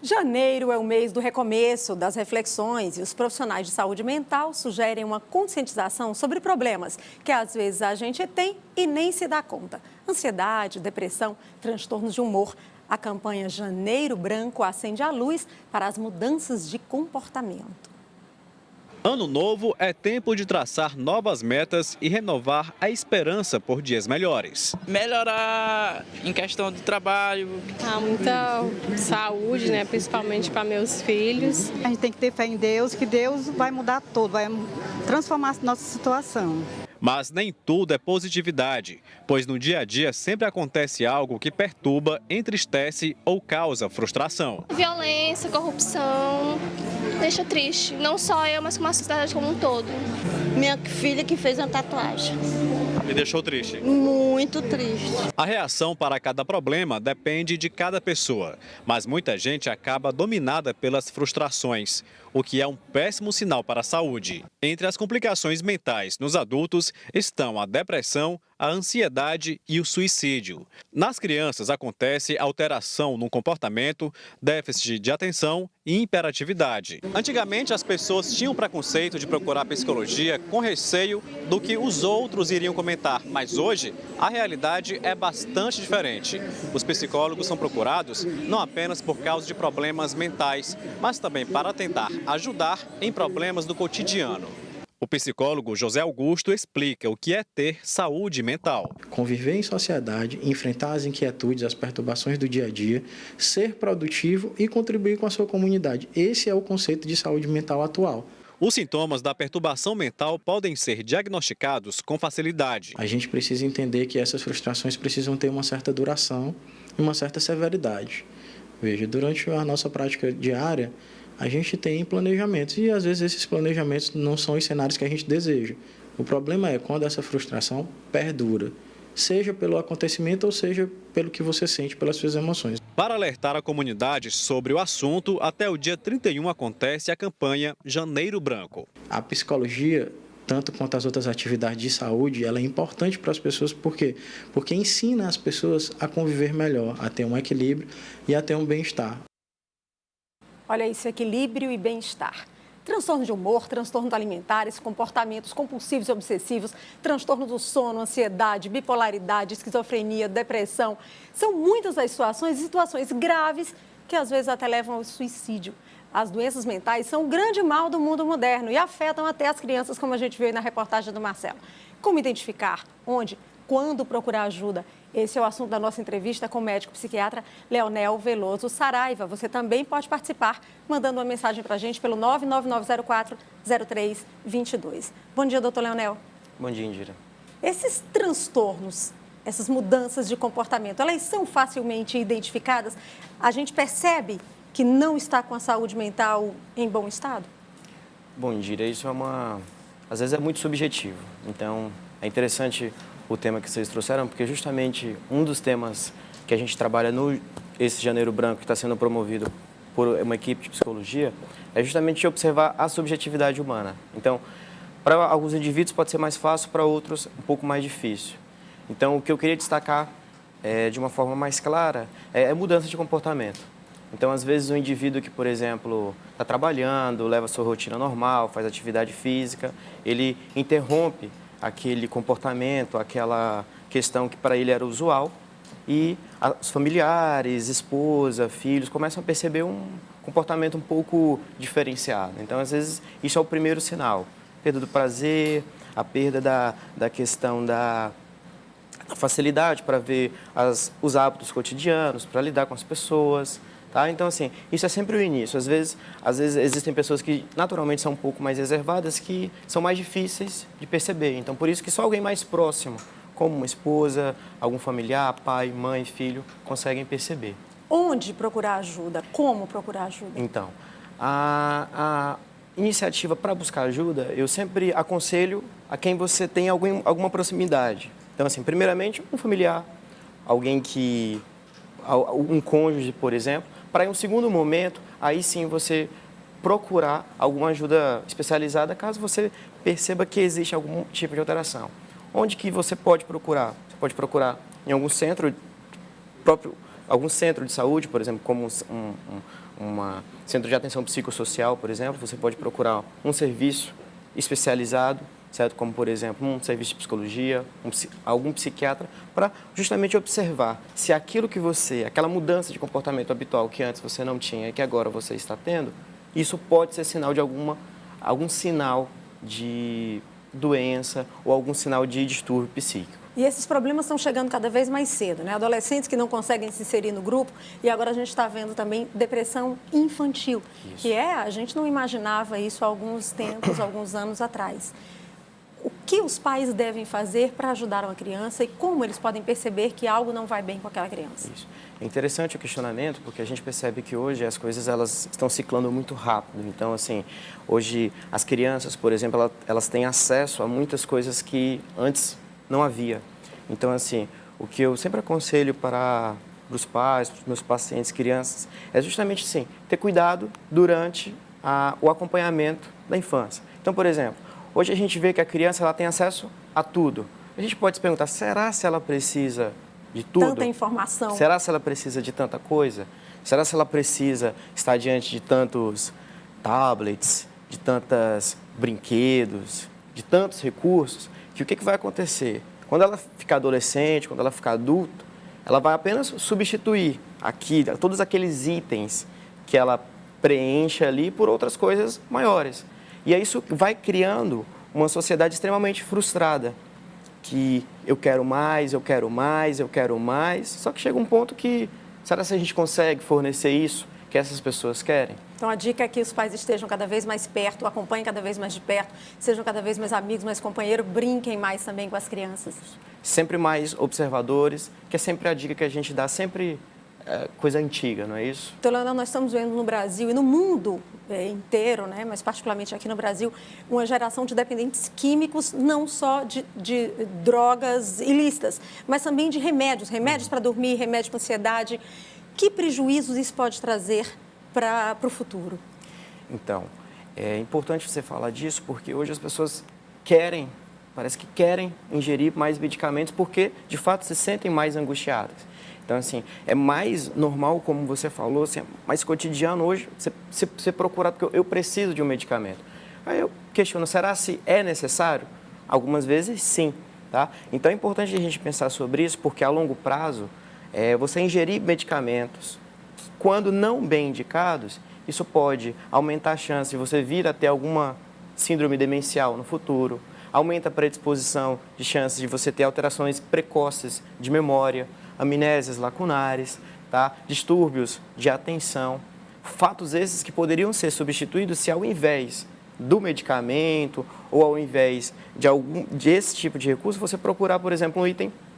Janeiro é o mês do recomeço, das reflexões, e os profissionais de saúde mental sugerem uma conscientização sobre problemas que às vezes a gente tem e nem se dá conta. Ansiedade, depressão, transtornos de humor. A campanha Janeiro Branco acende a luz para as mudanças de comportamento. Ano novo é tempo de traçar novas metas e renovar a esperança por dias melhores. Melhorar em questão do trabalho. Muita saúde, né? Principalmente para meus filhos. A gente tem que ter fé em Deus, que Deus vai mudar tudo, vai transformar a nossa situação. Mas nem tudo é positividade, pois no dia a dia sempre acontece algo que perturba, entristece ou causa frustração. Violência, corrupção, deixa triste. Não só eu, mas como a sociedade como um todo. Minha filha que fez uma tatuagem. Me deixou triste? Muito triste. A reação para cada problema depende de cada pessoa, mas muita gente acaba dominada pelas frustrações, o que é um péssimo sinal para a saúde. Entre as complicações mentais nos adultos estão a depressão, a ansiedade e o suicídio. Nas crianças acontece alteração no comportamento, déficit de atenção e hiperatividade. Antigamente as pessoas tinham preconceito de procurar psicologia com receio do que os outros iriam comentar, mas hoje a realidade é bastante diferente. Os psicólogos são procurados não apenas por causa de problemas mentais, mas também para tentar ajudar em problemas do cotidiano. O psicólogo José Augusto explica o que é ter saúde mental. Conviver em sociedade, enfrentar as inquietudes, as perturbações do dia a dia, ser produtivo e contribuir com a sua comunidade. Esse é o conceito de saúde mental atual. Os sintomas da perturbação mental podem ser diagnosticados com facilidade. A gente precisa entender que essas frustrações precisam ter uma certa duração e uma certa severidade. Veja, durante a nossa prática diária, a gente tem planejamentos e às vezes esses planejamentos não são os cenários que a gente deseja. O problema é quando essa frustração perdura, seja pelo acontecimento ou seja pelo que você sente, pelas suas emoções. Para alertar a comunidade sobre o assunto, até o dia 31 acontece a campanha Janeiro Branco. A psicologia, tanto quanto as outras atividades de saúde, ela é importante para as pessoas, por quê? Porque ensina as pessoas a conviver melhor, a ter um equilíbrio e a ter um bem-estar. Olha isso, equilíbrio e bem-estar. Transtorno de humor, transtornos alimentares, comportamentos compulsivos e obsessivos, transtorno do sono, ansiedade, bipolaridade, esquizofrenia, depressão. São muitas as situações e situações graves que às vezes até levam ao suicídio. As doenças mentais são o grande mal do mundo moderno e afetam até as crianças, como a gente viu aí na reportagem do Marcelo. Como identificar? Onde? Quando procurar ajuda? Esse é o assunto da nossa entrevista com o médico psiquiatra Leonel Veloso Saraiva. Você também pode participar mandando uma mensagem para a gente pelo 999040322. Bom dia, doutor Leonel. Bom dia, Indira. Esses transtornos, essas mudanças de comportamento, elas são facilmente identificadas? A gente percebe que não está com a saúde mental em bom estado? Bom, Indira, isso às vezes é muito subjetivo. Então, é interessante o tema que vocês trouxeram, porque justamente um dos temas que a gente trabalha esse Janeiro Branco, que está sendo promovido por uma equipe de psicologia, é justamente observar a subjetividade humana. Então, para alguns indivíduos pode ser mais fácil, para outros um pouco mais difícil. Então, o que eu queria destacar de uma forma mais clara é a mudança de comportamento. Então, às vezes, um indivíduo que, por exemplo, está trabalhando, leva a sua rotina normal, faz atividade física, ele interrompe aquele comportamento, aquela questão que para ele era usual, e os familiares, esposa, filhos, começam a perceber um comportamento um pouco diferenciado. Então, às vezes, isso é o primeiro sinal. Perda do prazer, a perda da questão da facilidade para ver os hábitos cotidianos, para lidar com as pessoas. Tá? Então, assim, isso é sempre o início. Às vezes existem pessoas que naturalmente são um pouco mais reservadas, que são mais difíceis de perceber. Então, por isso que só alguém mais próximo, como uma esposa, algum familiar, pai, mãe, filho, conseguem perceber. Onde procurar ajuda? Como procurar ajuda? Então, a iniciativa para buscar ajuda, eu sempre aconselho a quem você tem alguma proximidade. Então, assim, primeiramente, um familiar, um cônjuge, por exemplo, para em um segundo momento, aí sim você procurar alguma ajuda especializada caso você perceba que existe algum tipo de alteração. Onde que você pode procurar? Você pode procurar em algum centro de saúde, por exemplo, como centro de atenção psicossocial, por exemplo, você pode procurar um serviço especializado, certo? Como, por exemplo, um serviço de psicologia, algum psiquiatra, para justamente observar se aquilo que aquela mudança de comportamento habitual que antes você não tinha e que agora você está tendo, isso pode ser sinal de algum sinal de doença ou algum sinal de distúrbio psíquico. E esses problemas estão chegando cada vez mais cedo, né? Adolescentes que não conseguem se inserir no grupo, e agora a gente está vendo também depressão infantil, que a gente não imaginava isso há alguns tempos, alguns anos atrás. O que os pais devem fazer para ajudar uma criança e como eles podem perceber que algo não vai bem com aquela criança? Isso. É interessante o questionamento, porque a gente percebe que hoje as coisas elas estão ciclando muito rápido. Então, assim, hoje as crianças, por exemplo, elas têm acesso a muitas coisas que antes não havia. Então, assim, o que eu sempre aconselho para os pais, para os meus pacientes, crianças, é justamente, sim, ter cuidado durante o acompanhamento da infância. Então, por exemplo, hoje a gente vê que a criança ela tem acesso a tudo. A gente pode se perguntar, será se ela precisa de tudo? Tanta informação. Será se ela precisa de tanta coisa? Será se ela precisa estar diante de tantos tablets, de tantos brinquedos, de tantos recursos? Que o que vai acontecer? Quando ela ficar adolescente, quando ela ficar adulta, ela vai apenas substituir todos aqueles itens que ela preenche ali por outras coisas maiores. E aí isso vai criando uma sociedade extremamente frustrada, que eu quero mais, eu quero mais, eu quero mais, só que chega um ponto que, será se a gente consegue fornecer isso que essas pessoas querem? Então, a dica é que os pais estejam cada vez mais perto, acompanhem cada vez mais de perto, sejam cada vez mais amigos, mais companheiros, brinquem mais também com as crianças. Sempre mais observadores, que é sempre a dica que a gente dá, sempre coisa antiga, não é isso? Então, Leonel, nós estamos vendo no Brasil e no mundo inteiro, né, mas particularmente aqui no Brasil, uma geração de dependentes químicos, não só de drogas ilícitas, mas também de remédios para dormir, remédios para ansiedade. Que prejuízos isso pode trazer para o futuro? Então, é importante você falar disso porque hoje as pessoas parece que querem ingerir mais medicamentos porque, de fato, se sentem mais angustiadas. Então, assim, é mais normal, como você falou, assim, é mais cotidiano hoje você procurar, porque eu preciso de um medicamento. Aí eu questiono, será se é necessário? Algumas vezes, sim, tá? Então, é importante a gente pensar sobre isso porque, a longo prazo, você ingerir medicamentos, quando não bem indicados, isso pode aumentar a chance de você vir a ter alguma síndrome demencial no futuro, aumenta a predisposição de chances de você ter alterações precoces de memória, amnésias lacunares, tá? Distúrbios de atenção, fatos esses que poderiam ser substituídos se ao invés do medicamento ou ao invés desse tipo de recurso, você procurar, por exemplo,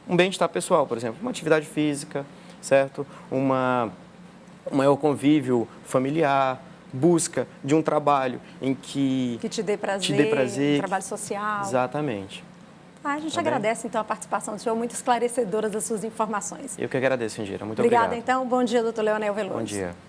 um bem-estar pessoal, por exemplo, uma atividade física, certo? Um maior convívio familiar, busca de um trabalho em que te dê prazer, um trabalho social. Exatamente. A gente agradece, então, a participação do senhor, muito esclarecedora das suas informações. Eu que agradeço, Indira. Muito obrigado. Obrigada, então. Bom dia, doutor Leonel Veloso. Bom dia.